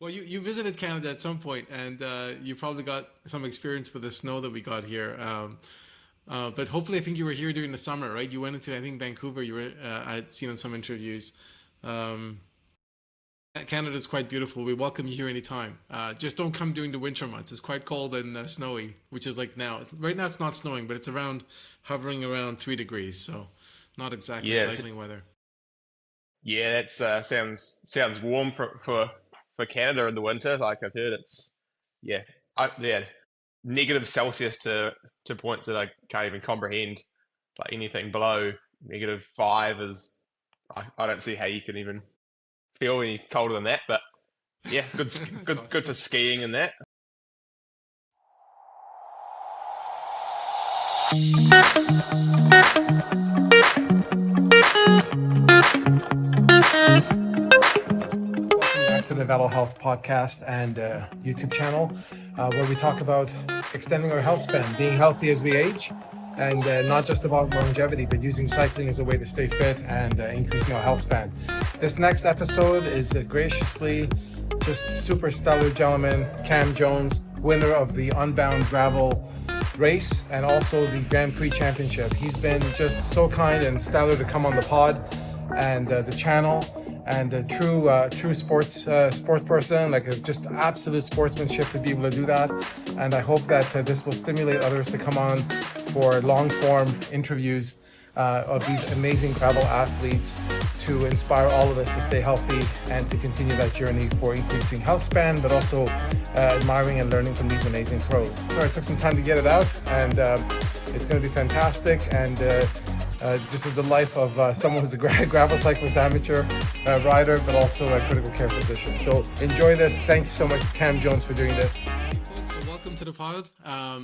Well, you visited Canada at some point, and you probably got some experience with the snow that we got here. But hopefully, I think you were here during the summer, right? You went into, I think, Vancouver. You were I had seen on some interviews. Um, Canada is quite beautiful. We welcome you here anytime. Just don't come during the winter months. It's quite cold and snowy, which is like now. Right now, it's not snowing, but it's around hovering around 3 degrees, so not exactly Yeah, cycling weather. yeah, that's sounds warm for Canada in the winter. Like I've heard, it's yeah, yeah, negative Celsius to points that I can't even comprehend. Like anything below -5 is, I don't see how you can even feel any colder than that. But yeah, That's good for awesome. skiing and that. Welcome back to the Velo Health podcast and YouTube channel, where we talk about extending our health span, being healthy as we age, and not just about longevity, but using cycling as a way to stay fit and increasing our health span. This next episode is graciously just super stellar gentleman, Cam Jones, winner of the Unbound Gravel race and also the Grand Prix Championship. He's been just so kind and stellar to come on the pod and the channel, and a true sports person, like just absolute sportsmanship to be able to do that. And I hope that this will stimulate others to come on for long form interviews of these amazing gravel athletes, to inspire all of us to stay healthy and to continue that journey for increasing health span, but also admiring and learning from these amazing pros. So I took some time to get it out, and it's going to be fantastic. And this is the life of someone who's a gravel cyclist, amateur rider, but also a critical care physician. So enjoy this. Thank you so much, Cam Jones, for doing this. Hey folks, so welcome to the pod.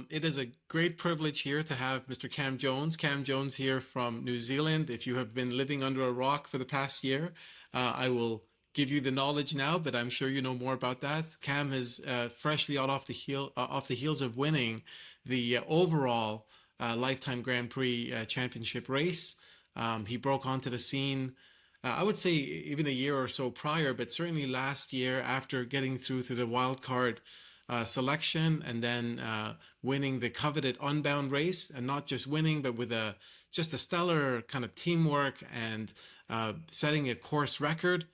It is a great privilege here to have Mr. Cam Jones. Cam Jones here from New Zealand. If you have been living under a rock for the past year, I will give you the knowledge now, but I'm sure you know more about that. Cam is freshly out off the heels of winning the overall Lifetime Grand Prix championship race. He broke onto the scene. I would say even a year or so prior, but certainly last year after getting through to the Wildcard selection, and then winning the coveted Unbound race, and not just winning, but with a just a stellar kind of teamwork and setting a course record,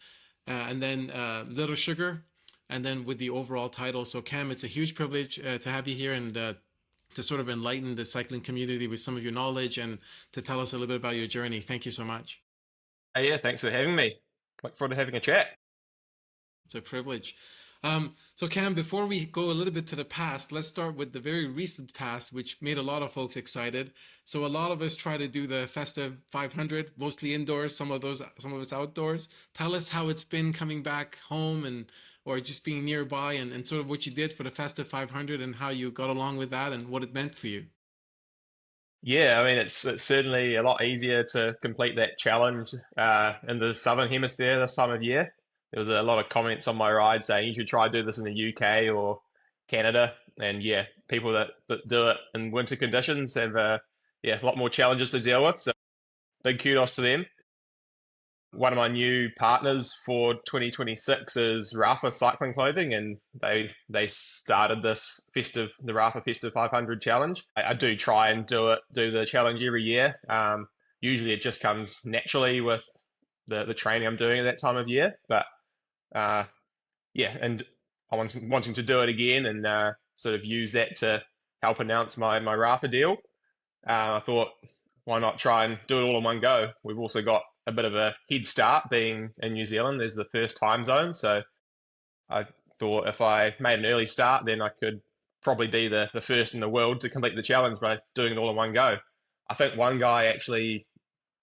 and then Little Sugar, and then with the overall title. So Cam, it's a huge privilege to have you here and to sort of enlighten the cycling community with some of your knowledge and to tell us a little bit about your journey. Thank you so much. Hey, yeah, thanks for having me. Look forward to having a chat. It's a privilege. So Cam, before we go a little bit to the past, let's start with the very recent past, which made a lot of folks excited. So a lot of us try to do the Festive 500, mostly indoors, some of us outdoors. Tell us how it's been coming back home, and or just being nearby, and sort of what you did for the Festive 500 and how you got along with that and what it meant for you. Yeah, I mean it's certainly a lot easier to complete that challenge in the Southern Hemisphere this time of year. There was a lot of comments on my ride saying you should try to do this in the UK or Canada, and yeah, people that do it in winter conditions have yeah, a lot more challenges to deal with. So big kudos to them. One of my new partners for 2026 is Rafa Cycling Clothing, and they started the Rafa Festive 500 challenge. I do try and do the challenge every year. Usually it just comes naturally with the training I'm doing at that time of year, but uh, yeah, and I wanting to do it again and sort of use that to help announce my Rafa deal. I thought, why not try and do it all in one go? We've also got a bit of a head start being in New Zealand. There's the first time zone, so I thought if I made an early start, then I could probably be the first in the world to complete the challenge by doing it all in one go. I think one guy actually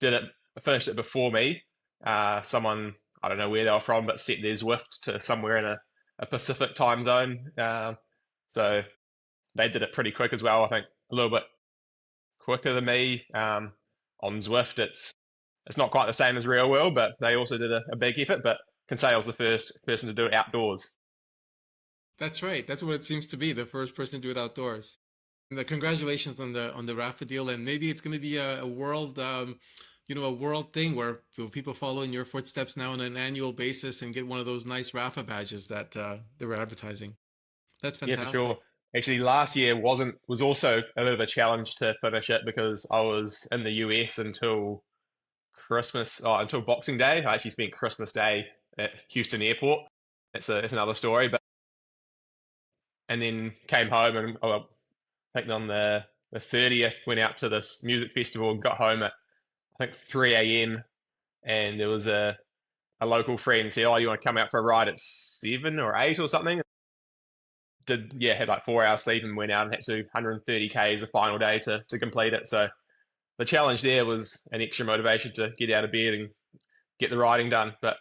did it, finished it before me. Someone, I don't know where they were from, but set their Zwift to somewhere in a Pacific time zone. So they did it pretty quick as well. I think a little bit quicker than me. On Zwift, it's not quite the same as real world, but they also did a big effort. But Kinsale was the first person to do it outdoors. That's right. That's what it seems to be, the first person to do it outdoors. And congratulations on the Rafa deal, and maybe it's going to be a world a world thing where people follow in your footsteps now on an annual basis and get one of those nice Rafa badges that they were advertising. That's Yeah, for sure. fantastic. Actually, last year was also a bit of a challenge to finish it because I was in the US until Christmas, until Boxing Day. I actually spent Christmas Day at Houston Airport. It's another story, but and then came home and I think on the 30th went out to this music festival and got home at I think 3 a.m. and there was a local friend said, "Oh, you want to come out for a ride at 7 or 8 or something?" Had like 4 hours sleep and went out and had to do 130 k's the final day to complete it. So the challenge there was an extra motivation to get out of bed and get the riding done. But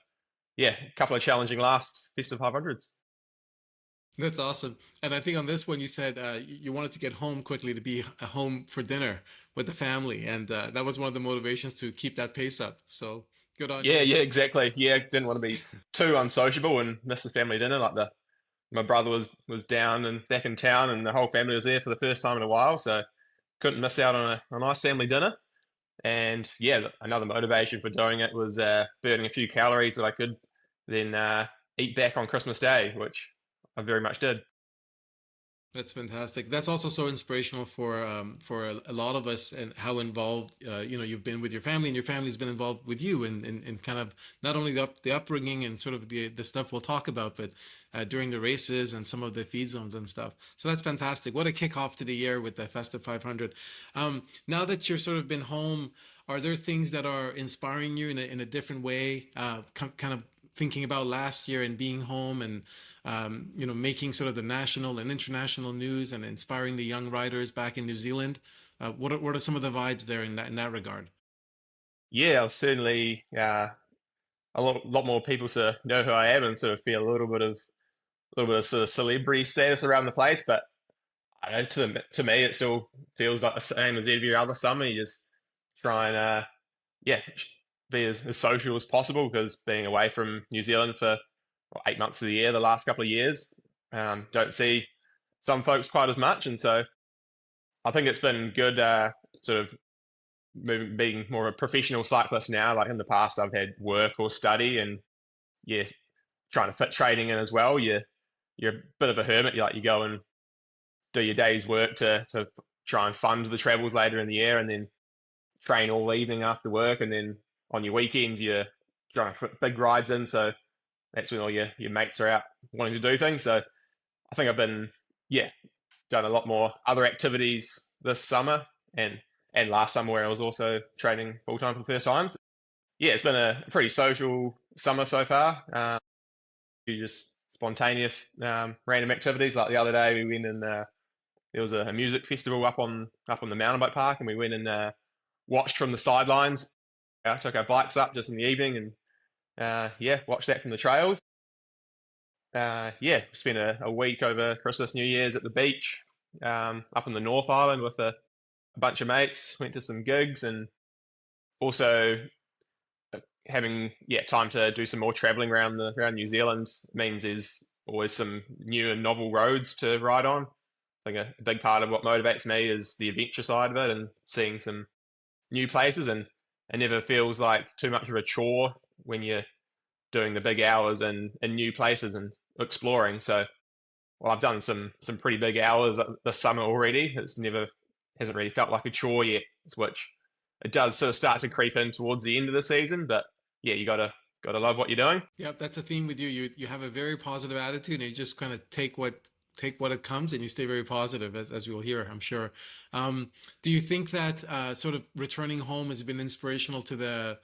yeah, a couple of challenging last Festive 500s. That's awesome. And I think on this one, you said you wanted to get home quickly to be home for dinner with the family. And that was one of the motivations to keep that pace up. So good on Yeah, you. yeah, exactly. Yeah, didn't want to be too unsociable and miss the family dinner. My brother was down and back in town, and the whole family was there for the first time in a while, so couldn't miss out on a nice family dinner. And yeah, another motivation for doing it was burning a few calories that I could then eat back on Christmas Day, which I very much did. That's fantastic. That's also so inspirational for a lot of us and how involved you've been with your family and your family's been involved with you in kind of not only the upbringing and sort of the stuff we'll talk about, but during the races and some of the feed zones and stuff. So that's fantastic. What a kickoff to the year with the Festive 500. Now that you're sort of been home, are there things that are inspiring you in a different way? Kind of thinking about last year and being home and making sort of the national and international news and inspiring the young riders back in New Zealand. What are some of the vibes there in that regard? Yeah, I'll certainly lot more people sort of know who I am and sort of feel a little bit of sort of celebrity status around the place. But I don't know, to me, it still feels like the same as every other summer. You just try and yeah, be as social as possible because being away from New Zealand for 8 months of the year, the last couple of years, don't see some folks quite as much, and so I think it's been good, sort of being more of a professional cyclist now. Like in the past, I've had work or study, and yeah, trying to fit training in as well. You're a bit of a hermit. You go and do your day's work to try and fund the travels later in the year, and then train all evening after work, and then on your weekends you're trying to fit big rides in. So that's when all your mates are out wanting to do things. So I think I've been yeah done a lot more other activities this summer and last summer where I was also training full time for the first time. So, yeah, it's been a pretty social summer so far. You just spontaneous random activities. Like the other day we went and there was a music festival up on the mountain bike park, and we went and watched from the sidelines. Took our bikes up just in the evening and yeah, watched that from the trails. Yeah, spent a week over Christmas, New Year's at the beach up in the North Island with a bunch of mates. Went to some gigs and also having time to do some more traveling around New Zealand means there's always some new and novel roads to ride on. I think a big part of what motivates me is the adventure side of it and seeing some new places, and it never feels like too much of a chore when you're doing the big hours and in new places and exploring. So, well, I've done some pretty big hours this summer already. Hasn't really felt like a chore yet, which it does sort of start to creep in towards the end of the season. But yeah, you gotta love what you're doing. Yep, that's a theme with you. You have a very positive attitude, and you just kind of take what it comes, and you stay very positive, as you'll hear, I'm sure. Do you think that sort of returning home has been inspirational to the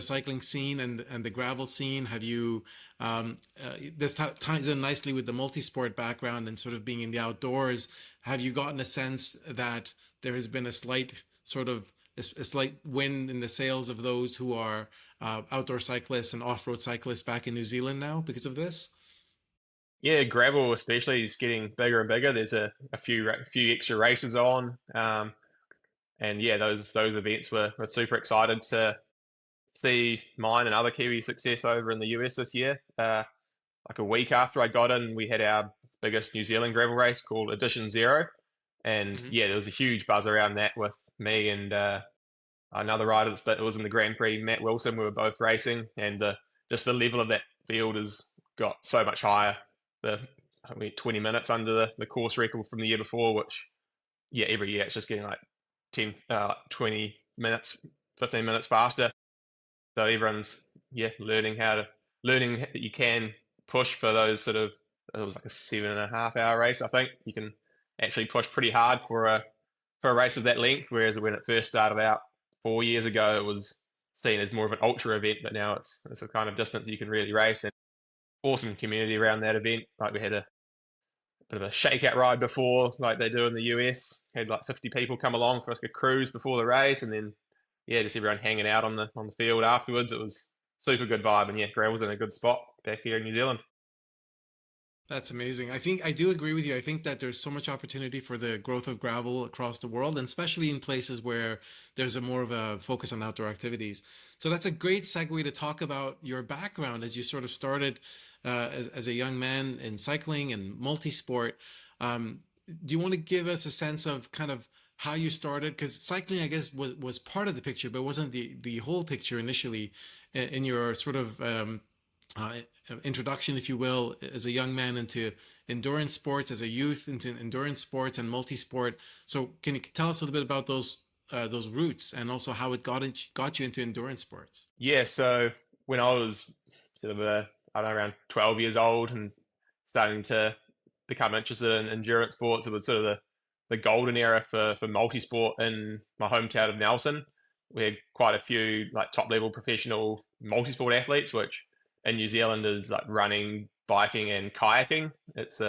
cycling scene and the gravel scene? Have you this ties in nicely with the multi-sport background and sort of being in the outdoors? Have you gotten a sense that there has been a slight sort of a slight wind in the sails of those who are outdoor cyclists and off-road cyclists back in New Zealand now because of this? Yeah, gravel especially is getting bigger and bigger. There's a few extra races on, and yeah, those events were super excited to see mine and other Kiwi success over in the US this year. Like a week after I got in, we had our biggest New Zealand gravel race called Edition Zero, and Hmm. yeah, there was a huge buzz around that with me and another rider that was in the Grand Prix, Matt Wilson. We were both racing, and just the level of that field has got so much higher. I think we're 20 minutes under the course record from the year before, which, yeah, every year it's just getting like 20 minutes, 15 minutes faster. So everyone's, learning that you can push for those sort of, it was like a 7.5 hour race. I think you can actually push pretty hard for a race of that length. Whereas when it first started out 4 years ago, it was seen as more of an ultra event, but now it's a kind of distance you can really race. And awesome community around that event. Like we had a bit of a shakeout ride before, like they do in the US. Had like 50 people come along for like a cruise before the race, and then just everyone hanging out on the field afterwards. It was super good vibe, and gravel's in a good spot back here in New Zealand. That's amazing. I think I do agree with you. I think that there's so much opportunity for the growth of gravel across the world, and especially in places where there's a more of a focus on outdoor activities. So that's a great segue to talk about your background as you sort of started as a young man in cycling and multi-sport. Do you want to give us a sense of kind of how you started? Because cycling, I guess, was part of the picture, but wasn't the whole picture initially in your sort of uh, introduction, if you will, as a young man into endurance sports, as a youth into endurance sports and multi-sport. So can you tell us a little bit about those roots and also how it got you into endurance sports? Yeah, so when I was sort of I don't know, around 12 years old and starting to become interested in endurance sports, it was sort of the golden era for multi-sport in my hometown of Nelson. We had quite a few like top level professional multi-sport athletes, which in New Zealand is like running, biking, and kayaking. It's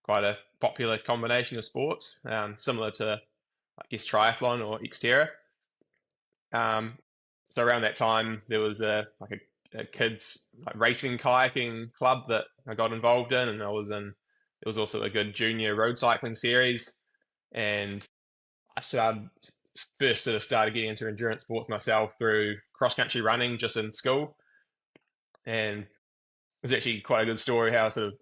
quite a popular combination of sports, similar to, I guess, triathlon or Xterra. Um, so around that time, there was a kids like racing kayaking club that I got involved in, and I was in. There was also a good junior road cycling series, and I first sort of started getting into endurance sports myself through cross country running just in school, and it's actually quite a good story how I sort of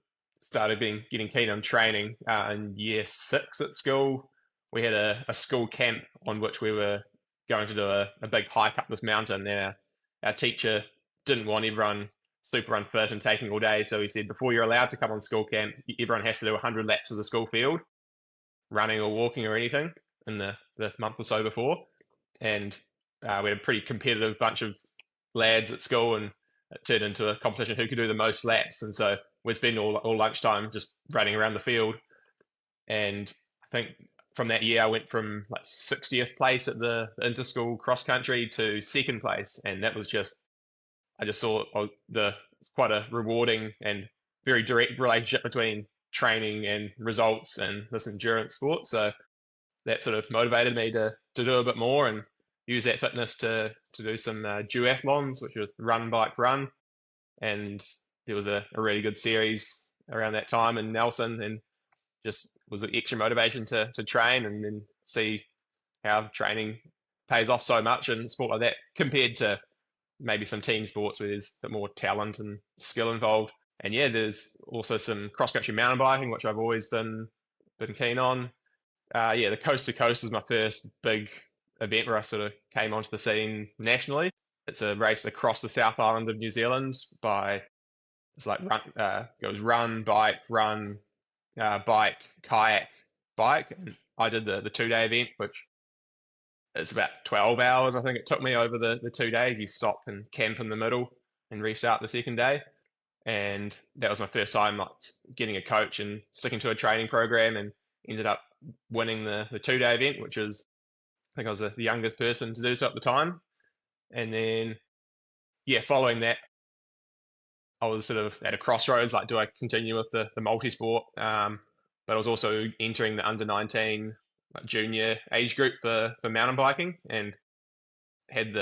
started getting keen on training. In year 6 at school, we had a school camp on which we were going to do a big hike up this mountain, and our teacher didn't want everyone super unfit and taking all day, so he said, before you're allowed to come on school camp, everyone has to do 100 laps of the school field, running or walking or anything, in the month or so before. And we had a pretty competitive bunch of lads at school, and it turned into a competition who could do the most laps. And so we'd spend all lunchtime just running around the field. And I think from that year, I went from like 60th place at the inter-school cross country to 2nd place. And that was I just saw it's quite a rewarding and very direct relationship between training and results and this endurance sport. So that sort of motivated me to do a bit more and use that fitness to do some duathlons, which was run, bike, run. And there was a really good series around that time in Nelson, and just was an extra motivation to train and then see how training pays off so much in sport like that compared to maybe some team sports where there's a bit more talent and skill involved. And there's also some cross-country mountain biking, which I've always been keen on. The Coast to Coast was my first big event where I sort of came onto the scene nationally. It's a race across the South Island of New Zealand it's like goes run, bike, kayak, bike. And I did the 2-day event, which it's about 12 hours, I think it took me over the 2 days. You stop and camp in the middle and restart the second day. And that was my first time like getting a coach and sticking to a training program, and ended up winning the 2-day event, which is, I think I was the youngest person to do so at the time. And then, following that, I was sort of at a crossroads, like, do I continue with the multi-sport? But I was also entering the under-19 junior age group for mountain biking, and had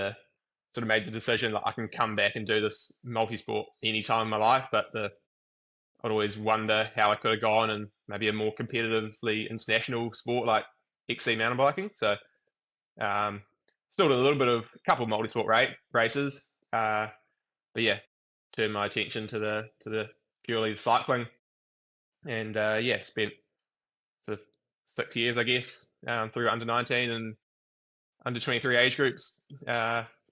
made the decision that I can come back and do this multi-sport any time in my life, but I'd always wonder how I could have gone in maybe a more competitively international sport like XC mountain biking. So still did a couple of multi-sport races, but turned my attention to the purely cycling, and spent sort of 6 years, I guess, through under 19, and under 23 age groups,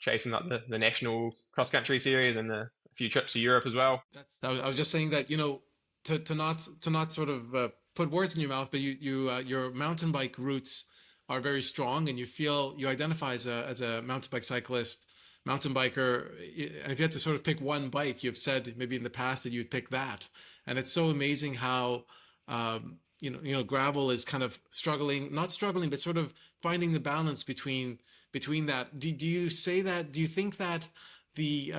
chasing like the national cross country series and a few trips to Europe as well. I was just saying that, to not sort of put words in your mouth, but your mountain bike roots are very strong, and you identify as a mountain bike cyclist, mountain biker. And if you had to sort of pick one bike, you've said maybe in the past that you'd pick that. And it's so amazing how gravel is kind of not struggling, but sort of finding the balance between that. Do you say that? Do you think that the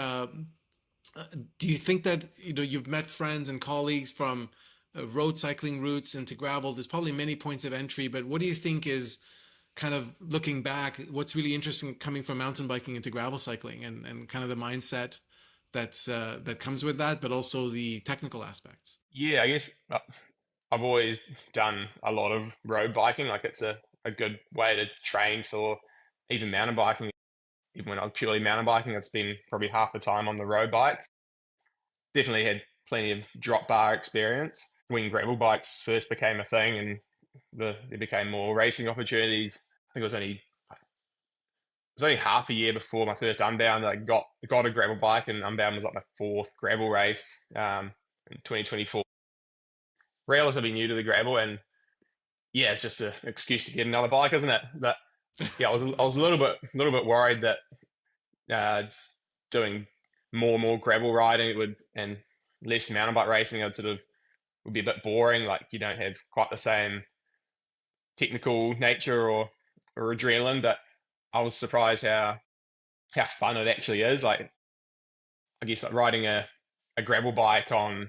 do you think that you've met friends and colleagues from road cycling routes into gravel? There's probably many points of entry, but what do you think is, kind of looking back, what's really interesting coming from mountain biking into gravel cycling, and kind of the mindset that comes with that, but also the technical aspects? Yeah, I guess I've always done a lot of road biking. Like it's a good way to train for even mountain biking. Even when I was purely mountain biking, it's been probably half the time on the road bikes. Definitely had plenty of drop bar experience when gravel bikes first became a thing, and there became more racing opportunities. I think it was only half a year before my first Unbound that I got a gravel bike, and Unbound was like my fourth gravel race in 2024. Relatively new to the gravel, and yeah, it's just an excuse to get another bike, isn't it? But yeah, I was a little bit worried that just doing more and more gravel riding and less mountain bike racing, would be a bit boring. Like you don't have quite the same technical nature or adrenaline. But I was surprised how fun it actually is. Like I guess like riding a gravel bike on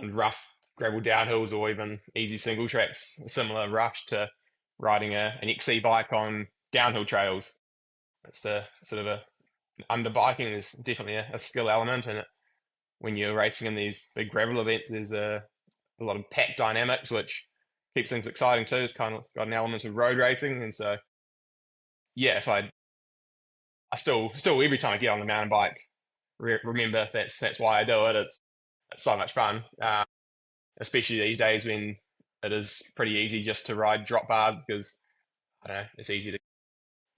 rough gravel downhills or even easy single tracks, a similar rush to riding an XC bike on downhill trails. It's a sort of under biking is definitely a skill element, and when you're racing in these big gravel events, there's a lot of pack dynamics, which keeps things exciting too. It's kind of got an element of road racing, and so yeah, if I still every time I get on the mountain bike, remember that's why I do it. It's so much fun, especially these days when it is pretty easy just to ride drop bars, because I don't know, it's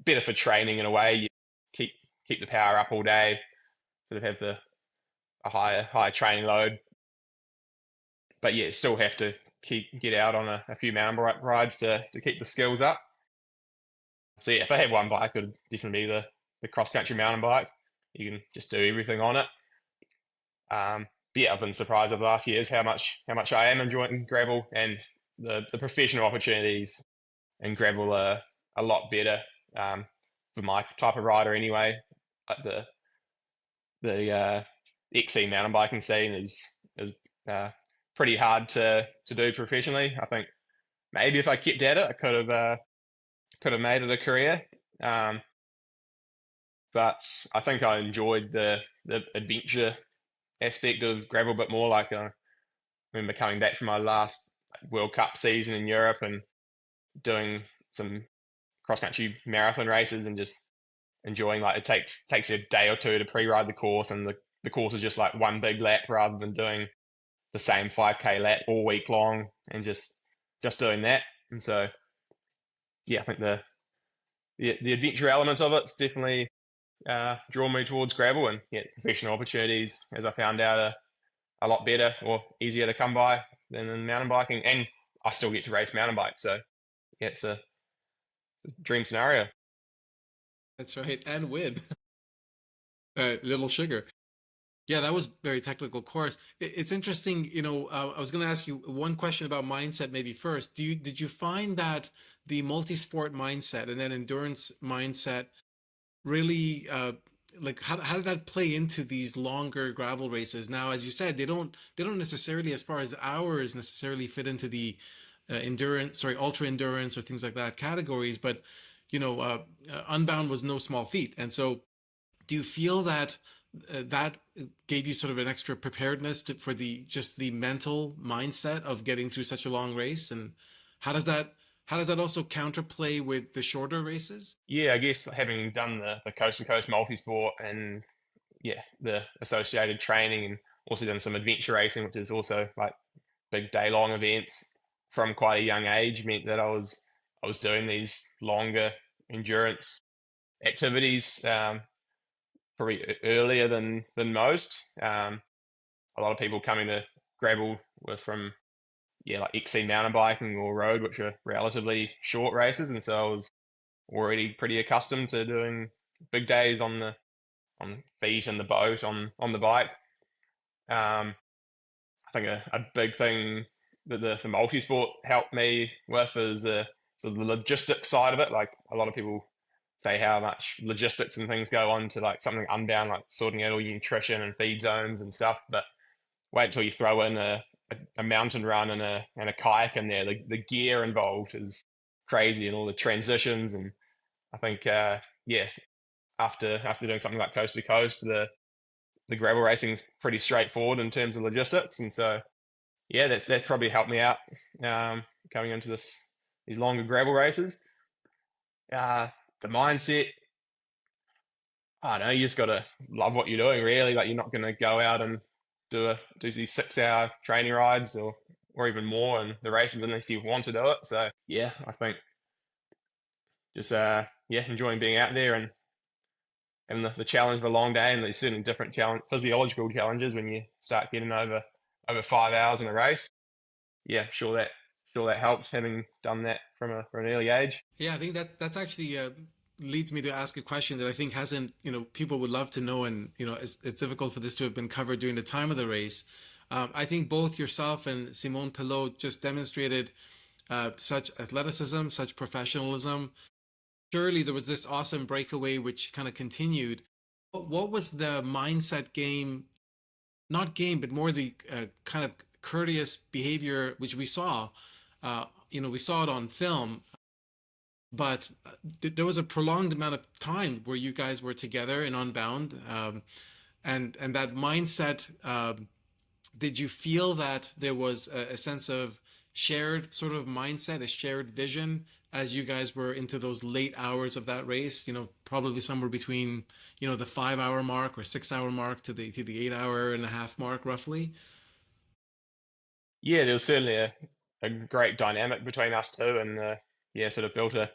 better for training in a way. You keep the power up all day, sort of have a higher training load, but yeah, still have to get out on a few mountain bike rides to keep the skills up. So yeah, if I had one bike, it would definitely be the cross country mountain bike. You can just do everything on it. But yeah, I've been surprised over the last years how much I am enjoying gravel, and the professional opportunities in gravel are a lot better for my type of rider anyway. Like the XC mountain biking scene is pretty hard to do professionally. I think maybe if I kept at it, I could have made it a career. But I think I enjoyed the adventure aspect of gravel a bit more. Like I remember coming back from my last World Cup season in Europe and doing some cross country marathon races and just enjoying, like, it takes you a day or two to pre-ride the course, and the course is just like one big lap rather than doing the same 5K lap all week long and just doing that. And so yeah, I think the adventure elements of it's definitely drawn me towards gravel, and yeah, professional opportunities, as I found out, are a lot better or easier to come by than in mountain biking, and I still get to race mountain bike, so yeah, it's a dream scenario. That's right, and win. Little sugar. Yeah, that was very technical course. It's interesting, I was going to ask you one question about mindset maybe first. Did you find that the multi-sport mindset and then endurance mindset really, like how did that play into these longer gravel races? Now, as you said, they don't necessarily, as far as hours, necessarily fit into the ultra endurance or things like that categories, but Unbound was no small feat. And so do you feel that that gave you sort of an extra preparedness for just the mental mindset of getting through such a long race? And how does that also counterplay with the shorter races? Yeah, I guess having done the coast to coast multi-sport and yeah, the associated training, and also done some adventure racing, which is also like big day long events from quite a young age, meant that I was doing these longer endurance activities probably earlier than most. A lot of people coming to gravel were from like XC mountain biking or road, which are relatively short races, and so I was already pretty accustomed to doing big days on feet and the boat on the bike. I think a big thing that the multi-sport helped me with is the logistics side of it. Like a lot of people say how much logistics and things go on to like something Unbound, like sorting out all your nutrition and feed zones and stuff. But wait until you throw in a mountain run and a kayak in there. The gear involved is crazy, and all the transitions. And I think after doing something like coast to coast, the gravel racing's pretty straightforward in terms of logistics, and so that's probably helped me out coming into these longer gravel races. The mindset, I don't know, you just got to love what you're doing, really. Like, you're not going to go out and do these 6-hour training rides or even more in the races unless you want to do it. So yeah, I think just enjoying being out there and the challenge of a long day. And there's certainly different physiological challenges when you start getting over 5 hours in a race. Yeah, sure that helps, having done that from an early age. Yeah, I think that's actually leads me to ask a question that I think hasn't, people would love to know, and it's difficult for this to have been covered during the time of the race. I think both yourself and Simon Pellaud just demonstrated such athleticism, such professionalism. Surely there was this awesome breakaway which kind of continued. What was the mindset game, not game, but more the kind of courteous behavior which we saw? We saw it on film, but there was a prolonged amount of time where you guys were together in Unbound, and that mindset. Did you feel that there was a sense of shared sort of mindset, a shared vision as you guys were into those late hours of that race? Probably somewhere between the 5-hour mark or 6-hour mark to the 8-hour and a half mark, roughly. Yeah, there was certainly a great dynamic between us two, and sort of built a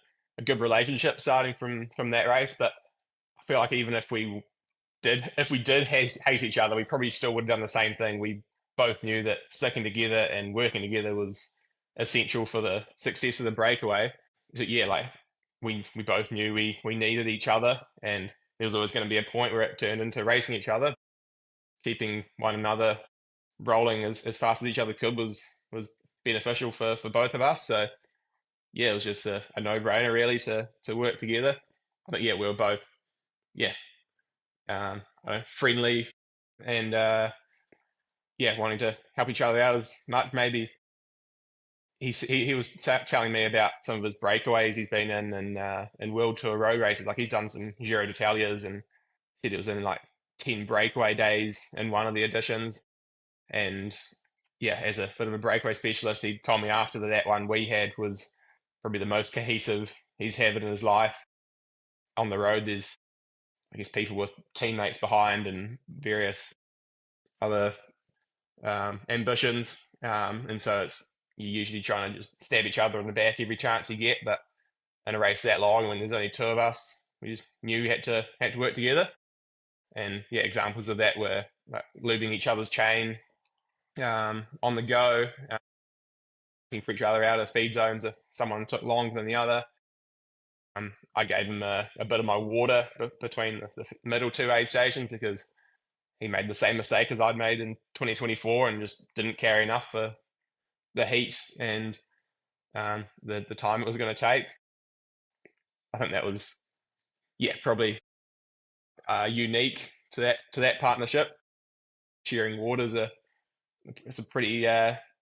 good relationship starting from that race. But I feel like even if we did hate each other, we probably still would have done the same thing. We both knew that sticking together and working together was essential for the success of the breakaway. So yeah, like we both knew we needed each other, and there was always going to be a point where it turned into racing each other. Keeping one another rolling as fast as each other could was beneficial for both of us. So yeah, it was just a no-brainer really to work together. I think we were both friendly and wanting to help each other out as much. Maybe he was telling me about some of his breakaways he's been in and World Tour road races. Like, he's done some Giro d'Italias, and said it was in like 10 breakaway days in one of the editions. And as a bit of a breakaway specialist, he told me after that one we had was probably the most cohesive he's had in his life. On the road, there's, I guess, people with teammates behind and various other ambitions, and so you're usually trying to just stab each other in the back every chance you get. But in a race that long, when there's only two of us, we just knew we had to work together. And examples of that were like lubing each other's chain on the go, looking for each other out of feed zones if someone took longer than the other. I gave him a bit of my water between the middle two aid stations, because he made the same mistake as I'd made in 2024 and just didn't carry enough for the heat and the time it was going to take. I think that was probably unique to that partnership. Sharing water is it's a pretty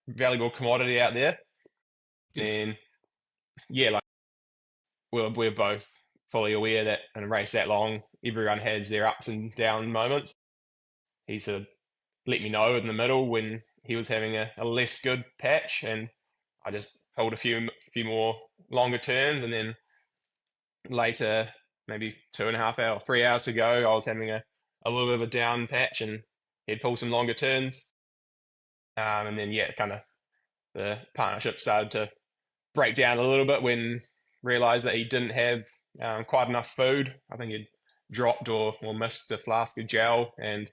valuable commodity out there. And like we're both fully aware that in a race that long, everyone has their ups and down moments. He sort of let me know in the middle when he was having a less good patch, and I just held a few more longer turns, and then later, maybe 2.5 hours, 3 hours to go, I was having a little bit of a down patch, and he'd pull some longer turns. And then kind of the partnership started to break down a little bit when realized that he didn't have quite enough food. I think he'd dropped or missed a flask of gel, and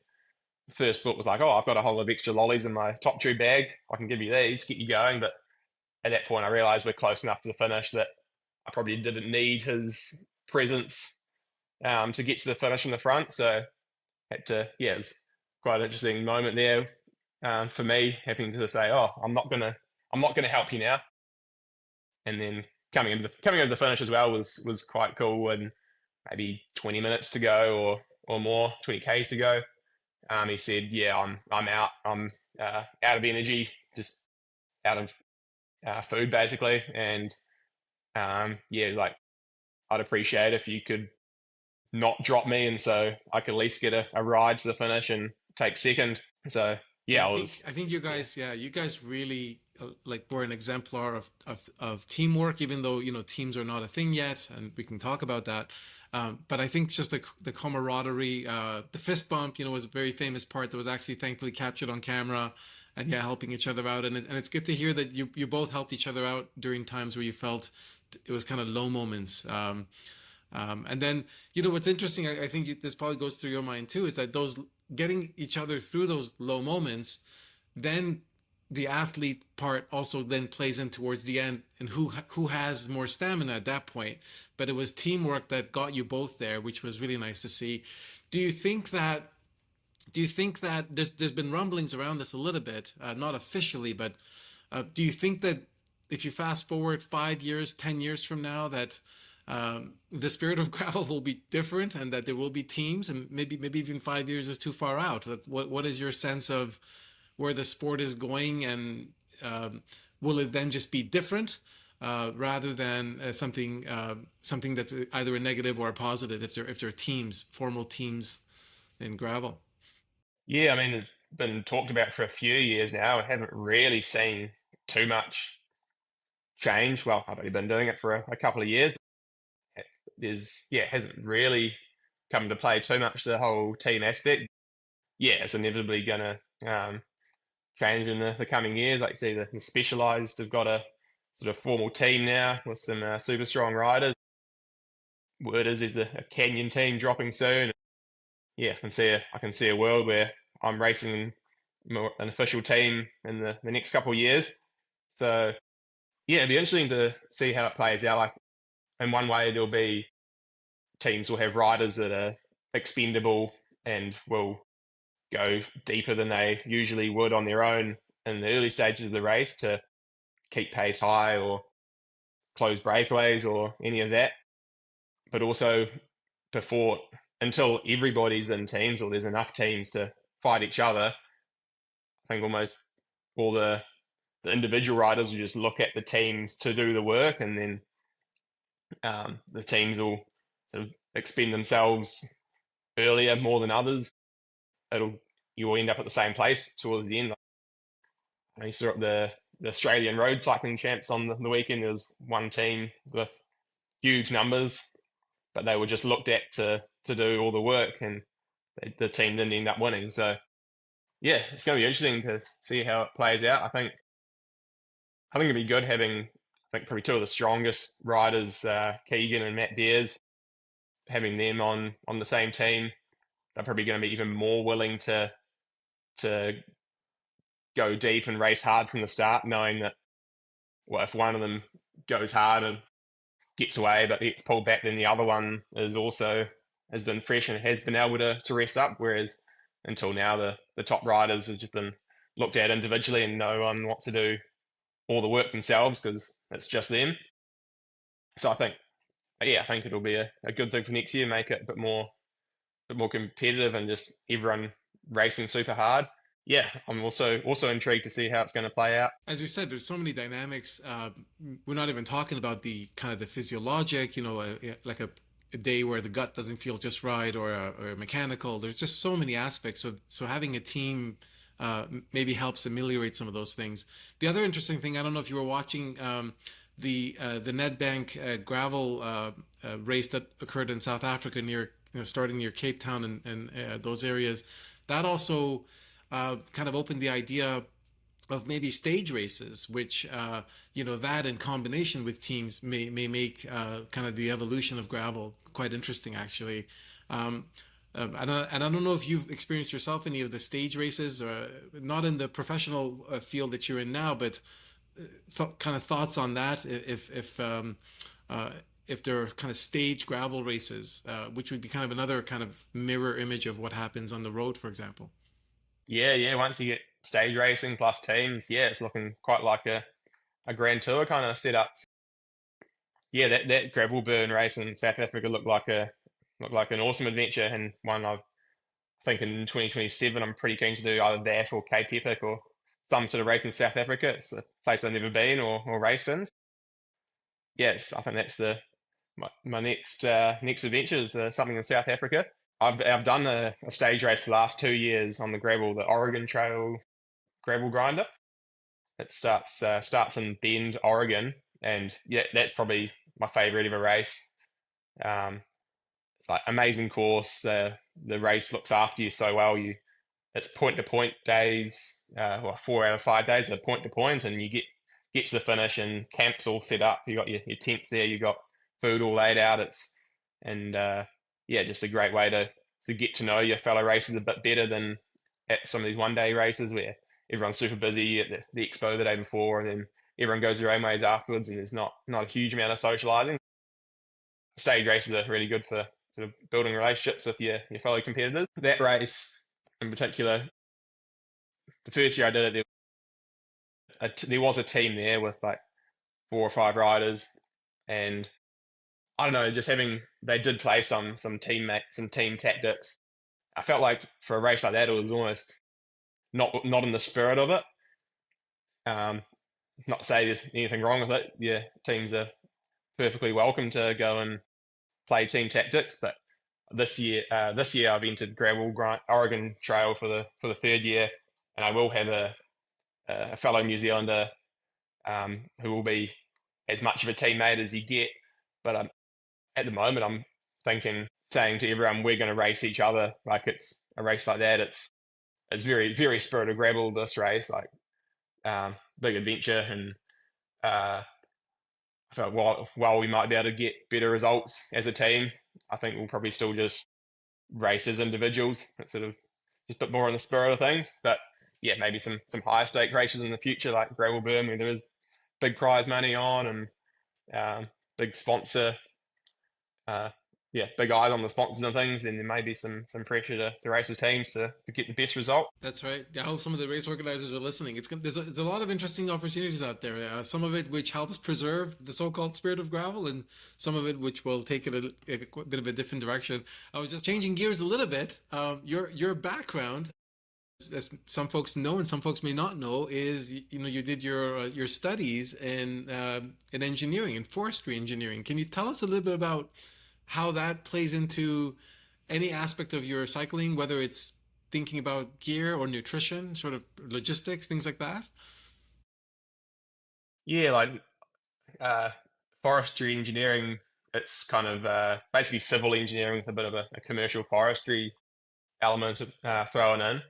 the first thought was like, oh, I've got a whole lot of extra lollies in my top tube bag. I can give you these, get you going. But at that point, I realised we're close enough to the finish that I probably didn't need his presence to get to the finish in the front. So had to, yeah, it was quite an interesting moment there for me, having to say, oh, I'm not gonna help you now. And then coming into the finish as well was quite cool. And maybe 20 minutes to go or more, 20 k's to go. He said, yeah, I'm out. I'm out of energy, just out of food basically. And yeah, like I'd appreciate if you could not drop me, and so I could at least get a ride to the finish and take second. So yeah, I think you guys, yeah, you guys really like were an exemplar of teamwork, even though, you know, teams are not a thing yet, and we can talk about that. But I think just the camaraderie, the fist bump, you know, was a very famous part that was actually thankfully captured on camera, and yeah, helping each other out. And it's good to hear that you both helped each other out during times where you felt it was kind of low moments. And then, you know, what's interesting, I think this probably goes through your mind too, is that those getting each other through those low moments, then the athlete part also then plays in towards the end, and who has more stamina at that point. But it was teamwork that got you both there, which was really nice to see. Do you think that there's been rumblings around this a little bit, not officially, but do you think that if you fast forward 5 years, 10 years from now, that the spirit of gravel will be different, and that there will be teams, and maybe even 5 years is too far out? What is your sense of where the sport is going, and will it then just be different rather than something that's either a negative or a positive if there are teams, formal teams in gravel? Yeah, I mean, it's been talked about for a few years now. I haven't really seen too much change. Well, I've only been doing it for a couple of years. It hasn't really come into play too much, the whole team aspect. Yeah, it's inevitably going to change in the coming years. Like you see, the Specialized have got a sort of formal team now with some super strong riders. Word is there's a Canyon team dropping soon. Yeah, I can see a world where I'm racing an official team in the next couple of years. So yeah, it'd be interesting to see how it plays out. Like in one way, there'll be teams will have riders that are expendable and will go deeper than they usually would on their own in the early stages of the race to keep pace high or close breakaways or any of that. But also before, until everybody's in teams or there's enough teams to fight each other, I think almost all the individual riders will just look at the teams to do the work, and then the teams will sort of expend themselves earlier more than others. You will end up at the same place towards the end. I saw the Australian road cycling champs on the weekend. There was one team with huge numbers, but they were just looked at to do all the work, and the team didn't end up winning. So yeah, it's going to be interesting to see how it plays out. I think it'd be good having, I think, probably two of the strongest riders, Keegan and Matt Beers, having them on the same team. They're probably going to be even more willing to go deep and race hard from the start, knowing that, well, if one of them goes hard and gets away but gets pulled back, then the other one has been fresh and has been able to rest up. Whereas until now, the top riders have just been looked at individually, and no one wants to do all the work themselves because it's just them. So I think it'll be a good thing for next year, make it a bit more competitive and just everyone racing super hard. Yeah, I'm also intrigued to see how it's going to play out. As you said, there's so many dynamics. We're not even talking about the kind of the physiologic, you know, like a day where the gut doesn't feel just right, or mechanical. There's just so many aspects. So having a team maybe helps ameliorate some of those things. The other interesting thing, I don't know if you were watching the Nedbank gravel race that occurred in South Africa starting near Cape Town and those areas. That also kind of opened the idea of maybe stage races, which that in combination with teams may make kind of the evolution of gravel quite interesting, actually. Um, and I don't know if you've experienced yourself any of the stage races, or not in the professional field that you're in now, but kind of thoughts on that. Uh, if there are kind of stage gravel races, which would be kind of another kind of mirror image of what happens on the road, for example. Yeah. Once you get stage racing plus teams, yeah, it's looking quite like a Grand Tour kind of setup. Yeah, that gravel burn race in South Africa looked like an awesome adventure, and one I think in 2027 I'm pretty keen to do either that or Cape Epic or some sort of race in South Africa. It's a place I've never been or raced in. Yes, I think that's my next adventure is something in South Africa. I've done a stage race the last 2 years on the gravel, the Oregon Trail gravel grinder. It starts in Bend, Oregon, and yeah, that's probably my favorite ever race. Um, it's like amazing course. The race looks after you so well. It's point to point days. Well, 4 out of 5 days are point to point, and you get to the finish and camps all set up. You got your tents there. You got food all laid out. Yeah, just a great way to get to know your fellow racers a bit better than at some of these 1 day races where everyone's super busy at the expo the day before, and then everyone goes their own ways afterwards, and there's not a huge amount of socializing. Stage races are really good for sort of building relationships with your fellow competitors. That race in particular, the first year I did it, there was a team there with like 4 or 5 riders, and I don't know, just having they did play some team tactics. I felt like for a race like that, it was almost not in the spirit of it. Um, Not to say there's anything wrong with it. Yeah, teams are perfectly welcome to go and play team tactics, but this year I've entered Oregon Trail for the third year, and I will have a fellow New Zealander who will be as much of a teammate as you get. But at the moment, I'm saying to everyone, we're going to race each other. Like it's a race like that. It's very very spirit of gravel. This race, like big adventure, and I felt while we might be able to get better results as a team, I think we'll probably still just race as individuals. It's sort of just a bit more in the spirit of things. But yeah, maybe some higher stake races in the future, like Gravel Burn, where there is big prize money on and big sponsor, uh, yeah, big eyes on the sponsors and things. Then there may be some pressure to race as teams to get the best result. That's right. I hope some of the race organizers are listening. There's a lot of interesting opportunities out there. Some of it which helps preserve the so-called spirit of gravel, and some of it which will take it a bit of a different direction. I was just changing gears a little bit. Your background, as some folks know and some folks may not know, is you did your studies in engineering, in forestry engineering. Can you tell us a little bit about how that plays into any aspect of your cycling, whether it's thinking about gear or nutrition, sort of logistics, things like that? Yeah, like uh, forestry engineering, it's kind of basically civil engineering with a bit of a commercial forestry element thrown in.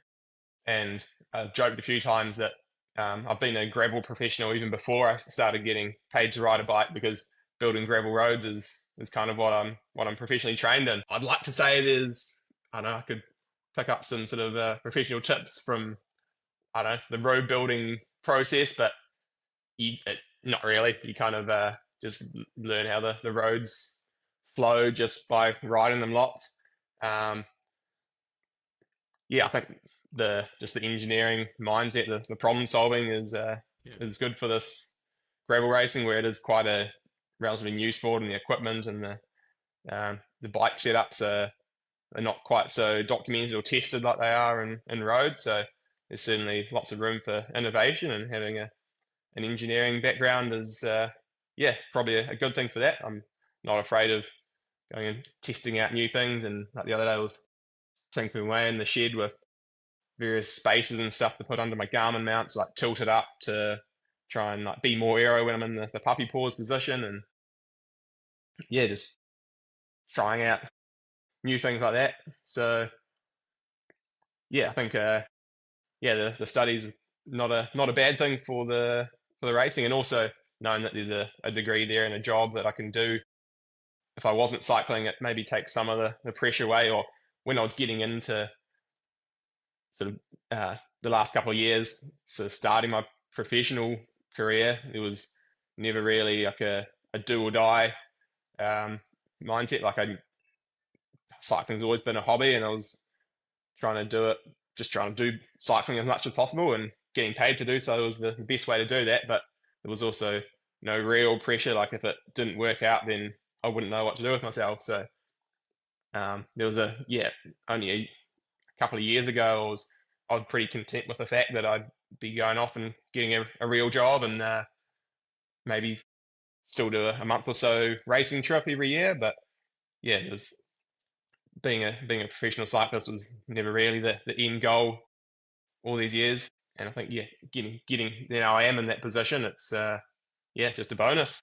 And I've joked a few times that I've been a gravel professional even before I started getting paid to ride a bike, because building gravel roads is kind of what I'm professionally trained in. I'd like to say I don't know, I could pick up some sort of professional tips from I don't know the road building process, but not really. You kind of just learn how the roads flow just by riding them lots. Um, yeah, I think the engineering mindset, the problem solving Yeah. is good for this gravel racing, where it is quite a relatively new sport, and the equipment and the bike setups are not quite so documented or tested like they are in road. So there's certainly lots of room for innovation, and having an engineering background is yeah, probably a good thing for that. I'm not afraid of going and testing out new things. And like the other day, I was tinkering away in the shed with various spaces and stuff to put under my Garmin mounts, like tilt it up to try and like be more aero when I'm in the puppy paws position, and yeah, just trying out new things like that. So yeah, I think yeah, the studies not a bad thing for the racing, and also knowing that there's a degree there and a job that I can do if I wasn't cycling, it maybe takes some of the pressure away. Or when I was getting into sort of the last couple of years, so starting my professional career, it was never really like a do or die mindset. Like cycling's always been a hobby, and I was trying to do it, just trying to do cycling as much as possible, and getting paid to do so was the best way to do that. But there was also no real pressure. Like if it didn't work out, then I wouldn't know what to do with myself. So there was only a couple of years ago, I was pretty content with the fact that I'd be going off and getting a real job, and maybe still do a month or so racing trip every year. But yeah, there's being a professional cyclist was never really the end goal all these years. And I think getting I am in that position. It's just a bonus.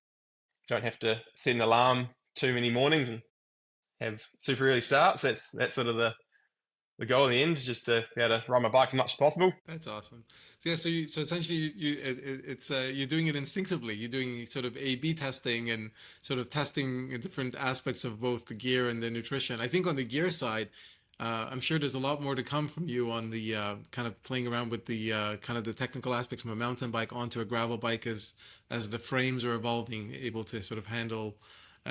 Don't have to set an alarm too many mornings and have super early starts. That's sort of the goal in the end, is just to be able to ride my bike as much as possible. That's awesome. So yeah, so essentially it's you're doing it instinctively. You're doing sort of A/B testing and sort of testing different aspects of both the gear and the nutrition. I think on the gear side, I'm sure there's a lot more to come from you on the kind of playing around with the kind of the technical aspects from a mountain bike onto a gravel bike as the frames are evolving, able to sort of handle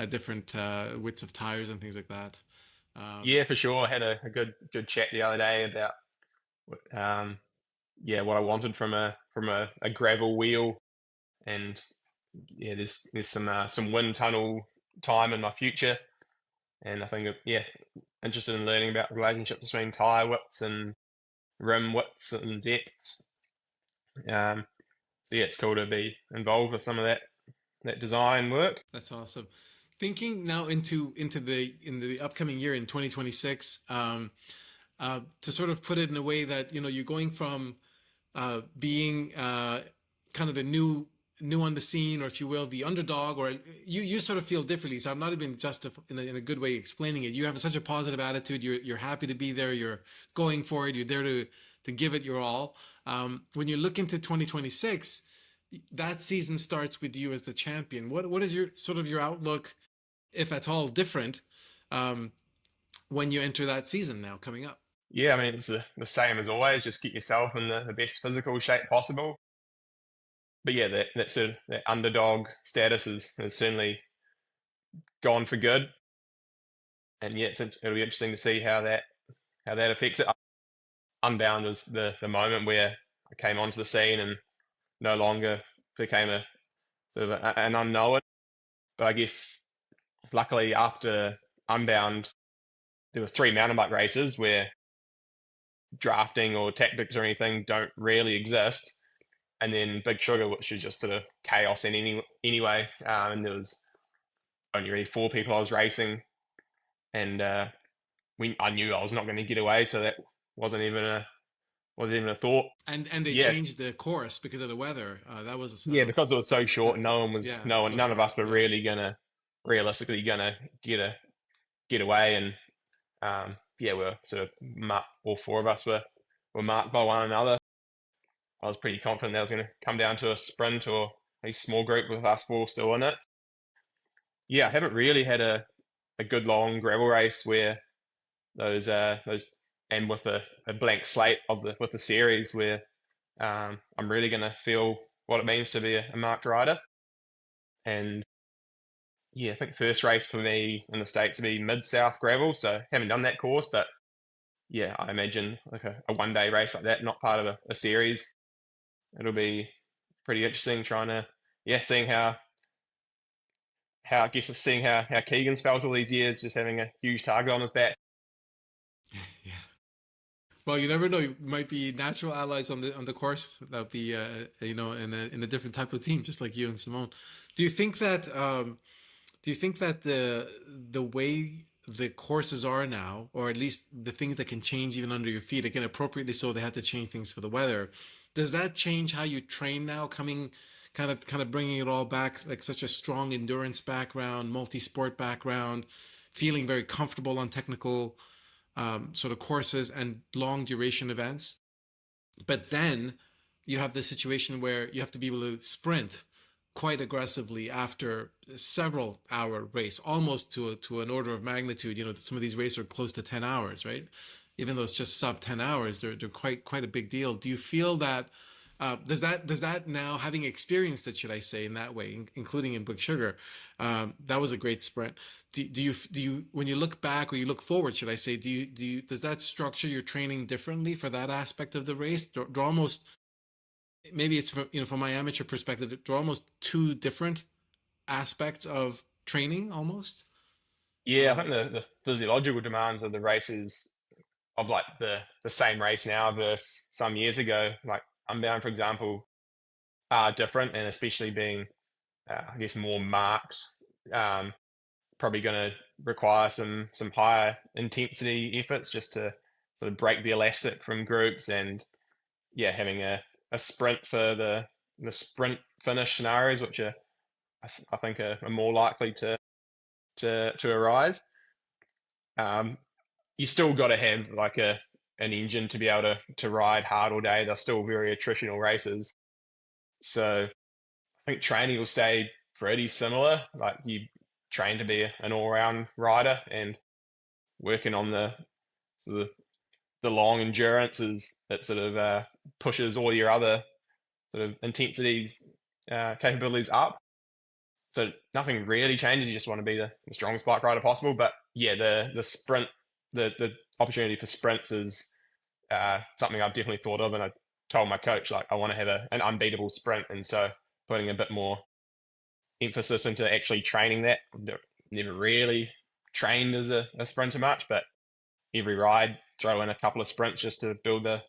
different widths of tires and things like that. Yeah, for sure. I had a good chat the other day about what I wanted from a gravel wheel, and there's some wind tunnel time in my future, and I think interested in learning about the relationship between tire widths and rim widths and depths. It's cool to be involved with some of that design work. That's awesome. Thinking now into the upcoming year in 2026, to sort of put it in a way that you're going from being kind of the new on the scene, or if you will, the underdog, or you sort of feel differently. So I'm not even just in a good way explaining it. You have such a positive attitude. You're happy to be there. You're going for it. You're there to give it your all. When you look into 2026, that season starts with you as the champion. What is your sort of your outlook, if at all different, when you enter that season now coming up? Yeah, I mean, it's the same as always. Just get yourself in the best physical shape possible. But yeah, that underdog status is certainly gone for good. And yeah, it'll be interesting to see how that affects it. Unbound was the moment where I came onto the scene and no longer became a sort of an unknown. But I guess luckily after Unbound, there were 3 mountain bike races where drafting or tactics or anything don't really exist, and then Big Sugar, which was just sort of chaos in anyway, and there was only really 4 people I was racing, and I knew I was not going to get away, so that wasn't even a thought. And they changed the course because of the weather. That was because it was so short. None of us were really realistically gonna get away, and we were sort of all 4 of us were marked by one another. I was pretty confident that was going to come down to a sprint or a small group with us 4 still in it. Yeah, I haven't really had a good long gravel race where those and with a blank slate with the series where I'm really going to feel what it means to be a marked rider. And yeah, I think first race for me in the States will be Mid-South gravel, so haven't done that course, but yeah, I imagine like a one-day race like that, not part of a series. It'll be pretty interesting trying to seeing how Keegan's felt all these years, just having a huge target on his back. Yeah. Well, you never know. You might be natural allies on the course. That'll be in a different type of team, just like you and Simone. Do you think that the way the courses are now, or at least the things that can change even under your feet, again, appropriately so, they had to change things for the weather. Does that change how you train now, coming kind of bringing it all back, like such a strong endurance background, multi-sport background, feeling very comfortable on technical sort of courses and long duration events, but then you have this situation where you have to be able to sprint quite aggressively after a several hour race, almost to an order of magnitude. You know, some of these races are close to 10 hours, right? Even though it's just sub 10 hours, they're quite a big deal. Do you feel that does that now, having experienced it, should I say, in that way, including in Big Sugar, that was a great sprint. Do you when you look back, or you look forward, should I say, does that structure your training differently for that aspect of the race? They're almost, maybe it's from, from my amateur perspective, they're almost two different aspects of training almost. Yeah, I Um, think the physiological demands of the races of like the same race now versus some years ago, like Unbound, for example, are different, and especially being, I guess, more marked, um, probably going to require some higher intensity efforts just to sort of break the elastic from groups, and yeah, having a sprint for the sprint finish scenarios, which are I think are more likely to arise. Um, you still got to have like an engine to be able to ride hard all day. They're still very attritional races, so I think training will stay pretty similar. Like you train to be an all-round rider, and working on the, the long endurance is that sort of pushes all your other sort of intensities capabilities up. So nothing really changes. You just want to be the strongest bike rider possible. But yeah, the sprint, the opportunity for sprints is something I've definitely thought of, and I told my coach like I want to have an unbeatable sprint, and so putting a bit more emphasis into actually training that. Never really trained as a sprinter much, but every ride throw in a couple of sprints just to build the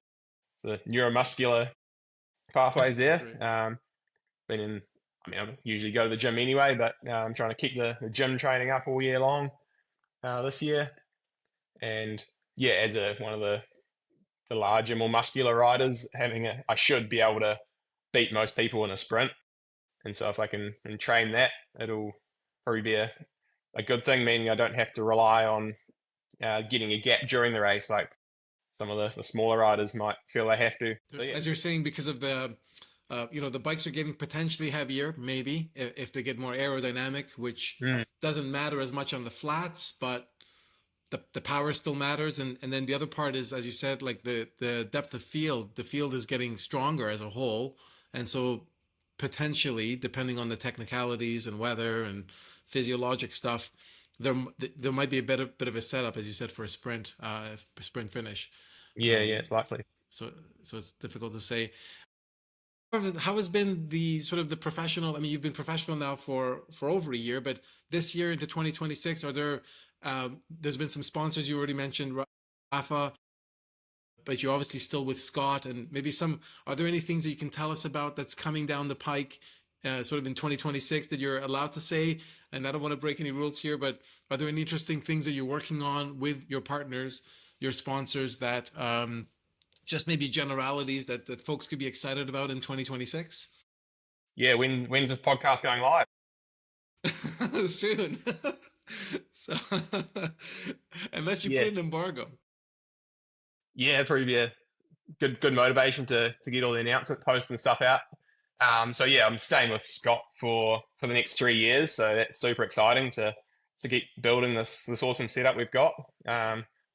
neuromuscular pathways that's there. right. Been in, I mean, I usually go to the gym anyway, but I'm trying to keep the gym training up all year long this year. And yeah, as one of the larger, more muscular riders, I should be able to beat most people in a sprint. And so if I can and train that, it'll probably be a good thing, meaning I don't have to rely on getting a gap during the race like some of the smaller riders might feel they have to. So yeah. As you're saying, because of the the bikes are getting potentially heavier, maybe if they get more aerodynamic, which Mm. doesn't matter as much on the flats, but the power still matters. And then the other part is, as you said, like the depth of field, the field is getting stronger as a whole. And so potentially, depending on the technicalities and weather and physiologic stuff, there there might be a bit of a setup, as you said, for a sprint finish. Yeah, yeah, Um, it's likely. so so it's difficult to say. How has been the sort of the professional? I mean, you've been professional now for over a year, but this year into 2026, are there? There's been some sponsors you already mentioned, Rafa, but you're obviously still with Scott, and maybe some. Are there any things that you can tell us about that's coming down the pike, sort of in 2026 that you're allowed to say? And I don't want to break any rules here, but are there any interesting things that you're working on with your partners, your sponsors, that just maybe generalities that folks could be excited about in 2026? Yeah, when's this podcast going live? Soon. So, unless you put Yeah, an embargo. yeah, it'd probably be a good motivation to get all the announcement posts and stuff out. So yeah, I'm staying with Scott for the next 3 years, so that's super exciting to keep building this awesome setup we've got.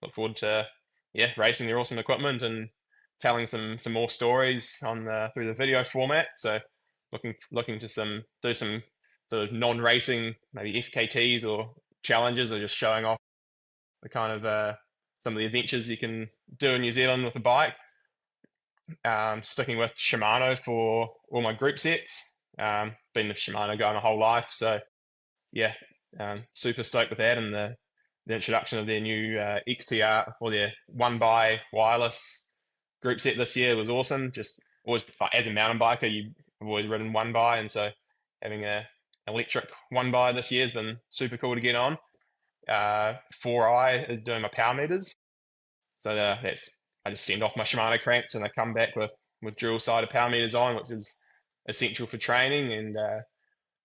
Look forward to yeah racing the awesome equipment and telling some more stories on through the video format. So looking to do some sort of non-racing, maybe FKTs or challenges, or just showing off the kind of some of the adventures you can do in New Zealand with a bike. Sticking with Shimano for all my group sets. Been with Shimano going my whole life, so yeah, super stoked with that, and the introduction of their new XTR, or their one by wireless group set this year was awesome. Just always, like, as a mountain biker, you've always ridden one by, and so having a electric one by this year has been super cool to get on. 4i is doing my power meters, so that's I just send off my Shimano cranks and I come back with dual sided power meters on, which is essential for training, and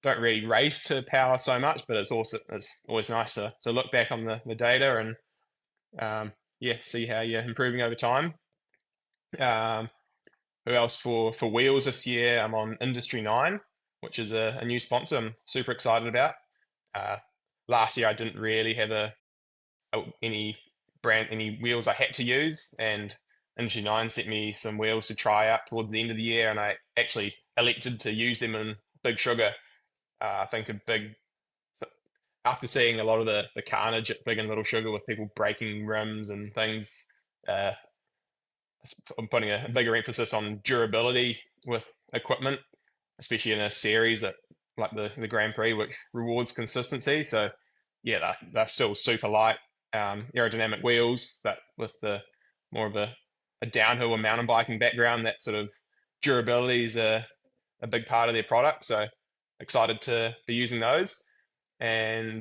don't really race to power so much, but it's always nice to look back on the data and yeah, see how you're improving over time. Um, Who else for wheels this year? I'm on Industry 9, which is a new sponsor I'm super excited about. Uh, Last year I didn't really have any wheels I had to use, and Industry 9 sent me some wheels to try out towards the end of the year, and I actually elected to use them in Big Sugar. I think after seeing a lot of the carnage at Big and Little Sugar with people breaking rims and things, uh, I'm putting a bigger emphasis on durability with equipment, especially in a series like the Grand Prix, which rewards consistency. So yeah, they're still super light, aerodynamic wheels, but with the more of a downhill and mountain biking background, that sort of durability is a big part of their product. So excited to be using those. And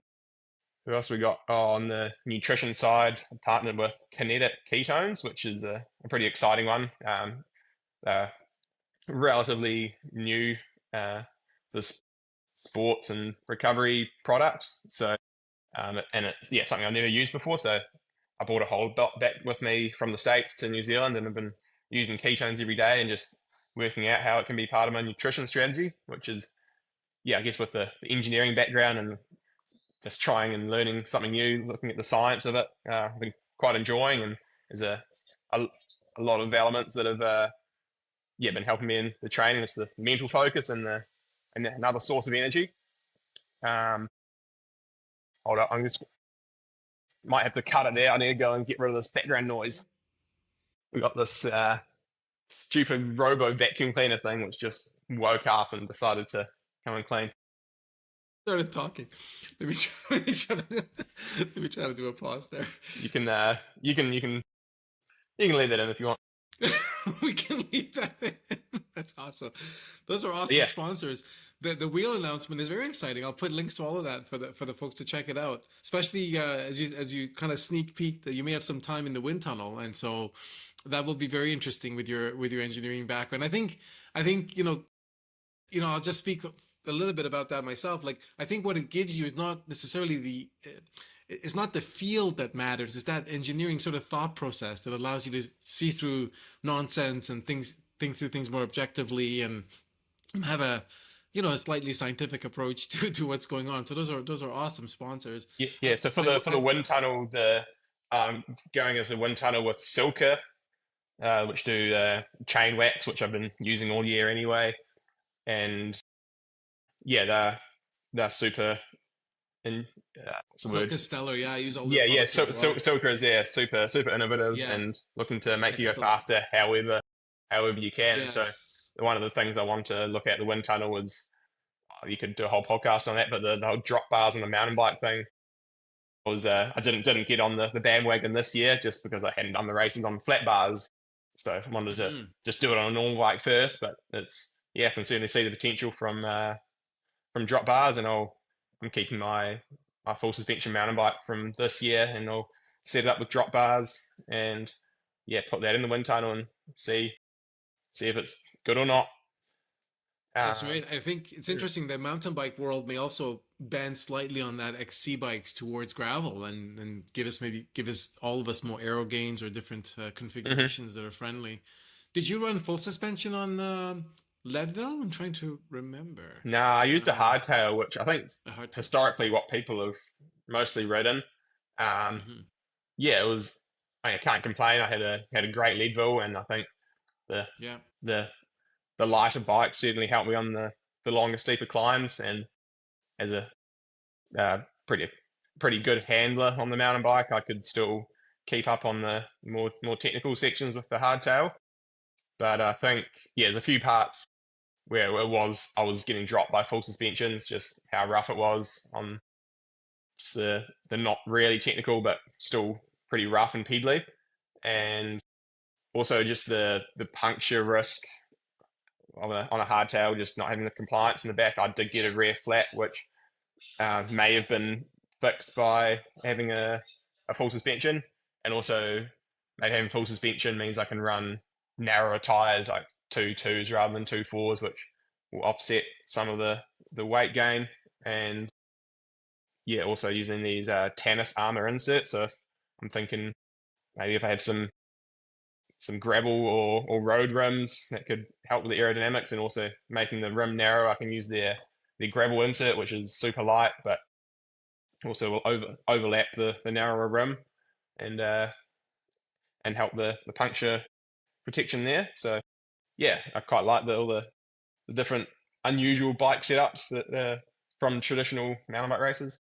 who else we got? Oh, on the nutrition side, I partnered with Kinetic Ketones, which is a pretty exciting one. Uh, Relatively new, this sports and recovery product. So, and it's something I've never used before. So I bought a whole belt back with me from the States to New Zealand, and I've been using ketones every day and just working out how it can be part of my nutrition strategy, which is, I guess with the engineering background and just trying and learning something new, looking at the science of it, I've been quite enjoying, and there's a lot of elements that have been helping me in the training. It's the mental focus and another source of energy. Hold up, might have to cut it there. I need to go and get rid of this background noise. We got this stupid robo vacuum cleaner thing which just woke up and decided to come and clean. Started talking. Let me try to do a pause there. You can leave that in if you want. We can leave that in. That's awesome. Those are awesome Yeah. sponsors. The wheel announcement is very exciting. I'll put links to all of that for the folks to check it out. Especially as you kind of sneak peek that you may have some time in the wind tunnel, and so that will be very interesting with your engineering background. I think I'll just speak a little bit about that myself. Like, I think what it gives you is not necessarily it's not the field that matters. It's that engineering sort of thought process that allows you to see through nonsense and think through things more objectively and have a slightly scientific approach to what's going on. So those are awesome sponsors. Yeah. So for the wind tunnel, going as a wind tunnel with Silka, which do chain wax, which I've been using all year anyway, and they're super. And what's the word? Silka stellar. Yeah, I use all. Yeah. So Silka is super innovative and looking to make you go faster, however you can. Yes. So one of the things I want to look at the wind tunnel was, you could do a whole podcast on that, but the whole drop bars on the mountain bike thing was I didn't get on the bandwagon this year just because I hadn't done the races on flat bars. So I wanted to just do it on a normal bike first, but I can certainly see the potential from drop bars, and I'm keeping my full suspension mountain bike from this year, and I'll set it up with drop bars and put that in the wind tunnel and see if it's good or not. That's right. I think it's interesting. The mountain bike world may also bend slightly on that XC bikes towards gravel and give us all of us more aero gains or different configurations that are friendly. Did you run full suspension on Leadville? I'm trying to remember. No, I used a hardtail, which I think historically what people have mostly ridden. It was. I can't complain. I had a great Leadville, and I think the lighter bike certainly helped me on the longer, steeper climbs, and as a pretty good handler on the mountain bike, I could still keep up on the more technical sections with the hardtail. But I think there's a few parts where I was getting dropped by full suspensions, just how rough it was on just the not really technical but still pretty rough and peddly, and also just the puncture risk on a hardtail, just not having the compliance in the back. I did get a rear flat, which may have been fixed by having a full suspension, and also maybe having full suspension means I can run narrower tires, like 2.2s rather than 2.4s, which will offset some of the weight gain. And also using these Tannis armor inserts. So I'm thinking maybe if I have some some gravel or road rims that could help with the aerodynamics, and also making the rim narrow. I can use their gravel insert, which is super light, but also will overlap the narrower rim and help the puncture protection there. So yeah, I quite like all the different unusual bike setups that from traditional mountain bike races.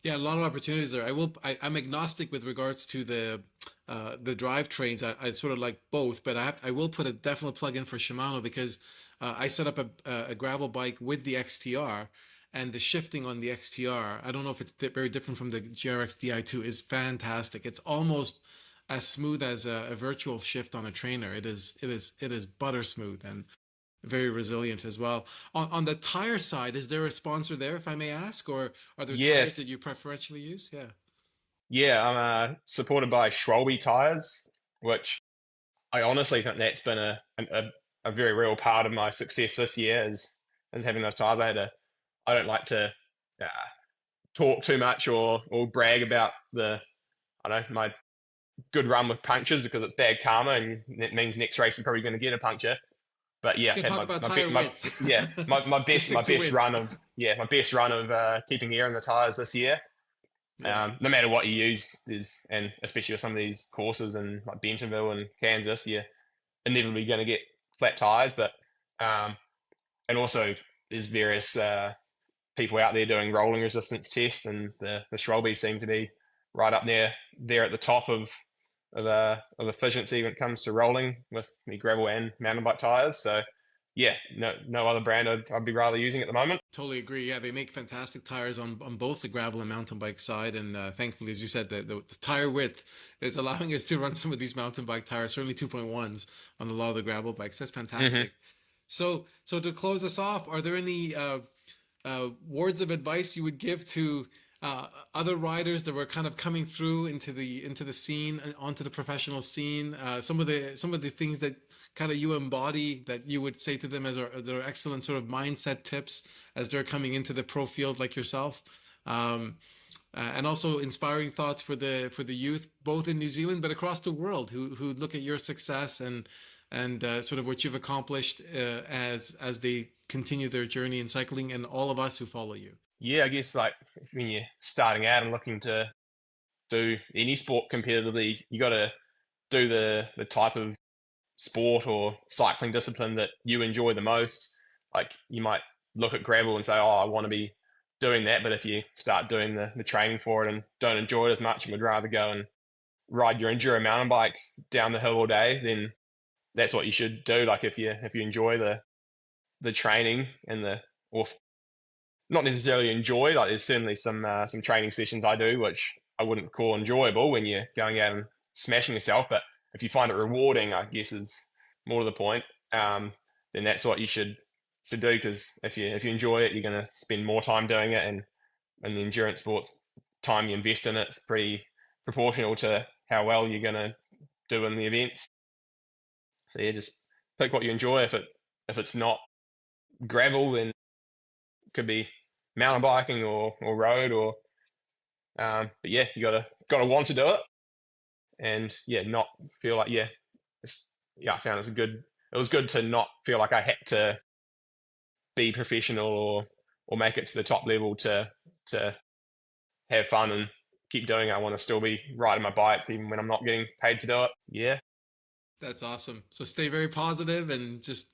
Yeah, a lot of opportunities there. I'm agnostic with regards to the drivetrains. I sort of like both, but I will put a definite plug in for Shimano, because I set up a gravel bike with the XTR, and the shifting on the XTR, I don't know if it's very different from the GRX Di2, is fantastic. It's almost as smooth as a virtual shift on a trainer. It is butter smooth and very resilient as well. On the tire side, is there a sponsor there, if I may ask, or are there tires Yes, that you preferentially use? Yeah. yeah, I'm supported by Schwalbe tires, which I honestly think that's been a very real part of my success this year is having those tires. I don't like to uh, talk too much or brag about my good run with punctures, because it's bad karma, and it means next race I'm probably going to get a puncture. But yeah, You can had talk about my, tire my width. yeah my You best stick to width. my best run of keeping air in the tires this year. Yeah. No matter what you use, and especially with some of these courses in like Bentonville and Kansas, you're inevitably going to get flat tires. But and also there's various people out there doing rolling resistance tests, and the Schwalbe seem to be right up there at the top of efficiency when it comes to rolling with the gravel and mountain bike tires. So yeah, no other brand I'd be rather using at the moment. Totally agree. Yeah, they make fantastic tires on both the gravel and mountain bike side, and thankfully, as you said, the tire width is allowing us to run some of these mountain bike tires, certainly 2.1s on a lot of the gravel bikes. That's fantastic. Hmm. So to close us off, are there any words of advice you would give to other riders that were kind of coming through into the scene, onto the professional scene? Some of the things that kind of you embody that you would say to them as their excellent sort of mindset tips as they're coming into the pro field like yourself, and also inspiring thoughts for the youth both in New Zealand but across the world who look at your success and sort of what you've accomplished as they continue their journey in cycling, and all of us who follow you. Yeah, I guess like when you're starting out and looking to do any sport competitively, you got to do the type of sport or cycling discipline that you enjoy the most. Like you might look at gravel and say, "Oh, I want to be doing that," but if you start doing the training for it and don't enjoy it as much and would rather go and ride your enduro mountain bike down the hill all day, then that's what you should do. Like if you enjoy the training or not necessarily enjoy, like there's certainly some training sessions I do which I wouldn't call enjoyable when you're going out and smashing yourself, but if you find it rewarding, I guess is more to the point, then that's what you should do, because if you enjoy it, you're going to spend more time doing it, and the endurance sports time you invest in it's pretty proportional to how well you're going to do in the events. So yeah, just pick what you enjoy. If it's not gravel, then it could be mountain biking or road or but yeah, you gotta want to do it, and yeah, not feel like I found it was good to not feel like I had to be professional or make it to the top level to have fun and keep doing it. I want to still be riding my bike even when I'm not getting paid to do it. Yeah. That's awesome. So stay very positive and just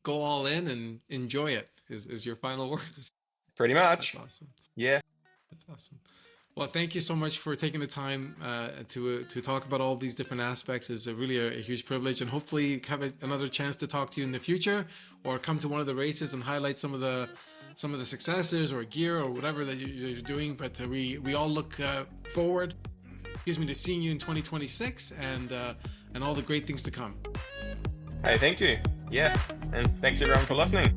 go all in and enjoy it is your final words. Pretty much. That's awesome. Yeah. That's awesome. Well, thank you so much for taking the time to talk about all these different aspects. It's really a huge privilege, and hopefully have another chance to talk to you in the future, or come to one of the races and highlight some of the successes or gear or whatever that you're doing. But we all look forward, to seeing you in 2026 and all the great things to come. Hey, thank you. Yeah, and thanks everyone for listening.